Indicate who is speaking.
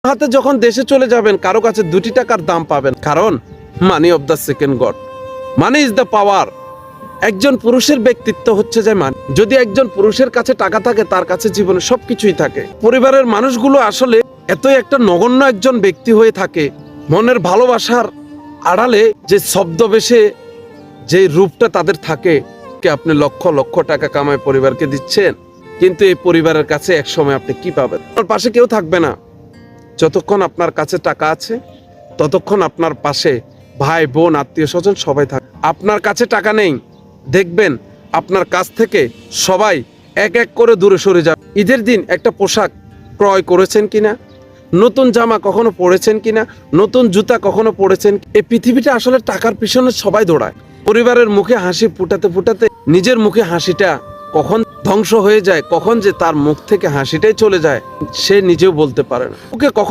Speaker 1: হাতে যখন দেশে চলে যাবেন কারো কাছে 2টি টাকার দাম পাবেন, কারণ money of the second god, money is the power. একজন পুরুষের ব্যক্তিত্ব হচ্ছে যে মানি। যদি একজন পুরুষের কাছে টাকা থাকে তার কাছে জীবনে সবকিছুই থাকে। পরিবারের মানুষগুলো আসলে এতই একটা নগণ্য একজন ব্যক্তি হয়ে থাকে, মনের ভালোবাসার আড়ালে যে ছদ্মবেশে যে রূপটা তাদের থাকে, কে আপনি লক্ষ লক্ষ টাকা কামায় পরিবারকে দিচ্ছেন, কিন্তু এই পরিবারের কাছে এক সময় আপনি কি পাবেন? আপনার পাশে কেউ থাকবে না। যতক্ষণ আপনার কাছে টাকা আছে ততক্ষণ আপনার পাশে ভাই বোন আত্মীয় স্বজন সবাই থাকে। আপনার কাছে টাকা নেই, দেখবেন আপনার কাছ থেকে সবাই এক এক করে দূরে সরে যাবে। ঈদের দিন একটা পোশাক ক্রয় করেছেন কিনা, নতুন জামা কখনো পরেছেন কিনা, নতুন জুতা কখনো পরেছেন? এই পৃথিবীটা আসলে টাকার পিছনে সবাই দৌড়ায়। পরিবারের মুখে হাসি ফুটাতে ফুটাতে নিজের মুখে হাসিটা কখন ধ্বংস হয়ে যায়, কখন যে তার মুখ থেকে হাসিটাই চলে যায় সে নিজেও বলতে পারে না। ওকে কখন